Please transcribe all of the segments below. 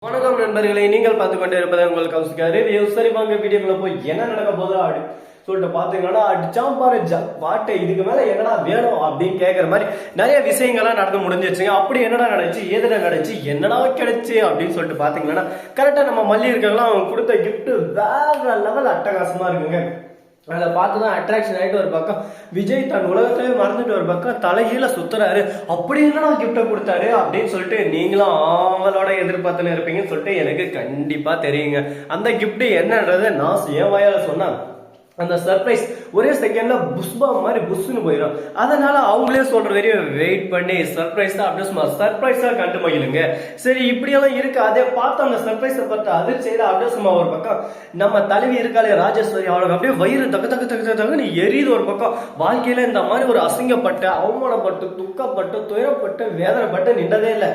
வணக்கம் நண்பர்களை, நீங்கள் பார்த்து கொண்டே இருப்பதை உங்கள் கௌசிக்காரு. சரி வாங்க வீடியோக்குள்ள போய் என்ன நடக்க போதோ சொல்லிட்டு பாத்தீங்கன்னா அடிச்சாம் பாரு பாட்டை, இதுக்கு மேல என்னடா வேணும் அப்படின்னு கேட்கற மாதிரி நிறைய விஷயங்கள்லாம் நடந்து முடிஞ்சிருச்சுங்க. அப்படி என்னடா நடந்துச்சு, ஏதுடா நடந்துச்சு, என்னடா கிடைச்சு அப்படின்னு சொல்லிட்டு பாத்தீங்கன்னா கரெக்டா நம்ம மல்லி இருக்கலாம் அவங்க கொடுத்த கிஃப்ட் வேற லெவல் அட்டகாசமா இருக்குங்க. அதை பார்த்துதான் அட்ராக்ஷன் ஆகிட்டு ஒரு பக்கம் விஜய் தன் உலகத்திலே மறந்துட்டு ஒரு பக்கம் தலைகீழ சுத்துறாரு. அப்படி என்னடா கிஃப்டை கொடுத்தாரு அப்படின்னு சொல்லிட்டு நீங்களும் அவங்களோட எதிர்பார்த்துன்னு இருப்பீங்கன்னு சொல்லிட்டு எனக்கு கண்டிப்பா தெரியுங்க. அந்த கிஃப்ட் என்னன்றதை நான் என் வாயால சொன்னேன். அந்த சர்ப்ரைஸ் ஒரே செகண்ட்ல புஷ்பா மாதிரி புஷ்னு போயிடும். அதனால அவங்களே சொல்ற வரையும் வெயிட் பண்ணி சர்ப்ரைஸா அப்படியே சும்மா சர்ப்ரைஸா கண்டு மகிழுங்க. சரி இப்படியெல்லாம் இருக்கு. அதே பார்த்து அந்த சர்ப்ரைஸை பார்த்து அதிர்ச்சியில அப்படியே சும்மா ஒரு பக்கம் நம்ம தலைவி இருக்காளே ராஜேஸ்வரி, அவளுக்கு அப்படியே வயிறு தக்க தக்க தக்க தக்கன்னு எரியுது ஒரு பக்கம். வாழ்க்கையில இந்த மாதிரி ஒரு அசிங்கப்பட்டு அவமானப்பட்டு துக்கப்பட்டு துயரப்பட்டு வேதனைப்பட்டு நின்றதே இல்லை.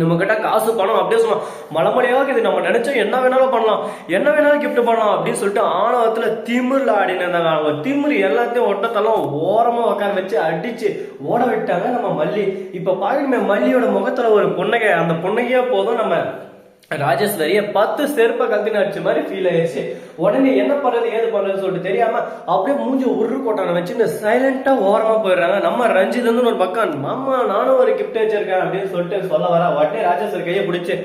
நம்ம கிட்ட காசு பணம் அப்படியே சும்மா மலமலையாக இது நம்ம நினைச்சோம் என்ன வேணாலும் பண்ணலாம், என்ன வேணாலும் கிஃப்ட் பண்ணலாம் அப்படின்னு சொல்லிட்டு ஆணவத்துல திமிர்ல ஆடினு இருந்தாங்க. அவங்க திமிர் எல்லாத்தையும் ஒட்டத்தெல்லாம் ஓரமா உட்கார வச்சு அடிச்சு ஓட விட்டாங்க நம்ம மல்லி. இப்ப பாக்கணுமே மல்லியோட முகத்துல ஒரு புன்னகை, அந்த புன்னகையா போதும் நம்ம ராஜேஸ்வரிய 10 செருப்பை கத்தின அடிச்ச மாதிரி ஃபீல் ஆயிடுச்சு. உடனே என்ன பண்றது ஏது பண்றதுன்னு சொல்லிட்டு தெரியாம அப்படியே மூஞ்சி உரு கொட்டான வச்சுன்னு சைலண்டா ஓரமா போயிடுறாங்க. நம்ம ரஞ்சித் வந்து ஒரு பக்கம் மாமா நானும் ஒரு கிஃப்ட் வச்சிருக்கேன் அப்படின்னு சொல்லிட்டு சொல்ல வர உடனே ராஜேஸ்வரி கையை பிடிச்சு,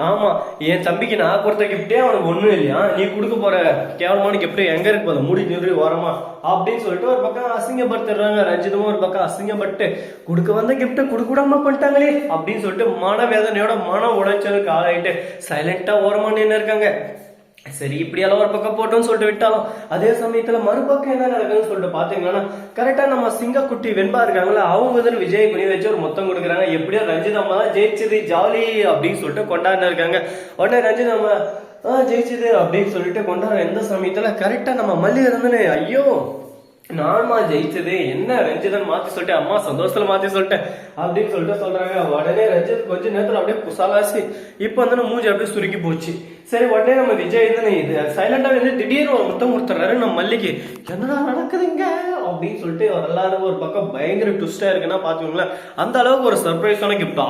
ஆமா என் தம்பிக்கு நான் கொடுத்த கிஃப்டே அவனுக்கு ஒண்ணும் இல்லையா, நீ கொடுக்க போற கேவலமான கிஃப்ட் எங்க இருக்கு போதும் முடி நின்று ஓரமா அப்படின்னு சொல்லிட்டு ஒரு பக்கம் அசிங்கப்படுத்திடுறாங்க. ரஞ்சிதமும் ஒரு பக்கம் அசிங்கப்பட்டு கொடுக்க வந்த கிஃப்ட கொடுக்க விடாம பண்ணிட்டாங்களே அப்படின்னு சொல்லிட்டு மனவேதனையோட மன உடைச்சலுக்கு ஆளாயிட்டு சைலண்டா ஓரமா நின்று இருக்காங்க. சரி இப்படியெல்லாம் ஒரு பக்கம் போட்டோம்னு சொல்லிட்டு விட்டாலும் அதே சமயத்துல மறுபக்கம் என்ன நடக்குதுன்னு சொல்லிட்டு பாத்தீங்கன்னா கரெக்டா நம்ம சிங்கக்குட்டி வெண்பா இருக்காங்களா, அவங்க வந்து விஜய் குனி வச்சு ஒரு மொத்தம் கொடுக்குறாங்க. எப்படியோ ரஞ்சித் அம்மா தான் ஜெயிச்சது ஜாலி அப்படின்னு சொல்லிட்டு கொண்டாடினு இருக்காங்க. உடனே ரஞ்சித் அம்மா ஜெயிச்சது அப்படின்னு சொல்லிட்டு கொண்டாடுற எந்த சமயத்துல கரெக்டா நம்ம மல்லி இருந்துன்னு ஐயோ நான்மா ஜெயிச்சது என்ன ரஞ்சிதன் மாத்தி சொல்லிட்டு அம்மா சந்தோஷத்துல மாத்தி சொல்லிட்டேன் அப்படின்னு சொல்லிட்டு சொல்றாங்க. உடனே ரஞ்சித் கொஞ்ச நேரத்துல அப்படியே குசாலாசி இப்ப வந்து மூஞ்சி அப்படியே சுருக்கி போச்சு. சரி உடனே நம்ம விஜய் இது சைலண்டா வந்து திடீர்னு ஒரு முத்தம் கொடுத்துறாரு நம்ம மல்லிக்கு. என்னடா நடக்குதுங்க அப்படின்னு சொல்லிட்டு எல்லாரும் ஒரு பக்கம் பயங்கர ட்விஸ்டா இருக்குன்னா பாத்துக்கோங்களேன். அந்த அளவுக்கு ஒரு சர்ப்ரைஸான கிஃப்டா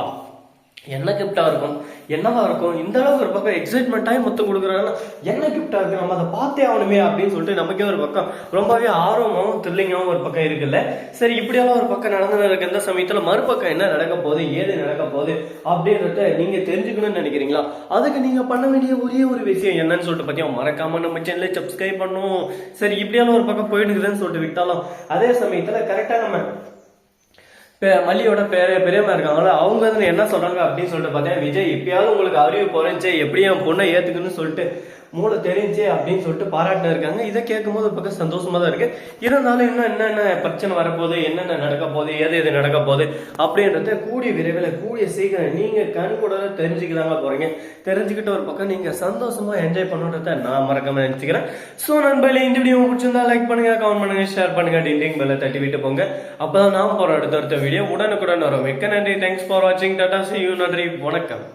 என்ன கிஃப்டா இருக்கும், என்னவா இருக்கும், இந்த அளவுக்கு ஒரு பக்கம் எக்ஸைட்மெண்டாகி மொத்தம் கொடுக்குறாங்கன்னா என்ன கிஃப்டா இருக்கு, நம்ம அதை பார்த்தே ஆகணுமே அப்படின்னு சொல்லிட்டு நமக்கே ஒரு பக்கம் ரொம்பவே ஆர்வமாகவும் த்ரில்லிங்காகவும் ஒரு பக்கம் இருக்குல்ல. சரி இப்படியெல்லாம் ஒரு பக்கம் நடந்து இருக்க இந்த சமயத்துல மறுபக்கம் என்ன நடக்க போகுது ஏது நடக்க போகுது அப்படின்றத நீங்க தெரிஞ்சுக்கணும்னு நினைக்கிறீங்களா? அதுக்கு நீங்க பண்ண வேண்டிய ஒரே ஒரு விஷயம் என்னன்னு சொல்லிட்டு பார்த்தீங்கன்னா மறக்காம நம்ம சேனலை சப்ஸ்கிரைப் பண்ணும். சரி இப்படியெல்லாம் ஒரு பக்கம் போயிடுக்குதுன்னு சொல்லிட்டு விட்டாலும் அதே சமயத்துல கரெக்டா நம்ம மல்லியோட பெரியம்மா இருக்காங்களா, அவங்க வந்து என்ன சொல்றாங்க அப்படின்னு சொல்லிட்டு பார்த்தேன், விஜய் இப்பயாவது உங்களுக்கு அறிவு போறேன்ச்சு எப்படியும் என் பொண்ணை ஏத்துக்குன்னு சொல்லிட்டு மூளை தெரிஞ்சு அப்படின்னு சொல்லிட்டு பாராட்டின இருக்காங்க. இதை கேட்கும் போது ஒரு பக்கம் சந்தோஷமா தான் இருக்கு. இருந்தாலும் இன்னும் என்னென்ன பிரச்சனை வரப்போகுது, என்னென்ன நடக்க போகுது, எது நடக்க போகுது அப்படின்றத கூடிய விரைவில் கூடிய சீக்கிரம் நீங்க கண் கூட தெரிஞ்சுக்கதாங்க போறீங்க. தெரிஞ்சுக்கிட்டு ஒரு பக்கம் நீங்க சந்தோஷமா என்ஜாய் பண்ணுன்றத நான் மறக்காம நினைச்சுக்கிறேன். ஸோ நண்பர்களே, இந்த வீடியோ பிடிச்சிருந்தா லைக் பண்ணுங்க, கமெண்ட் பண்ணுங்க, ஷேர் பண்ணுங்க, டிண்டிங் பெல்ல தட்டி விட்டு போங்க. அப்பதான் நான் போற அடுத்த வீடியோ உடனுக்குடன் வரும். மிக்க நன்றி. தேங்க்ஸ் ஃபார் வாட்சிங். Tata, see you. நன்றி, வணக்கம்.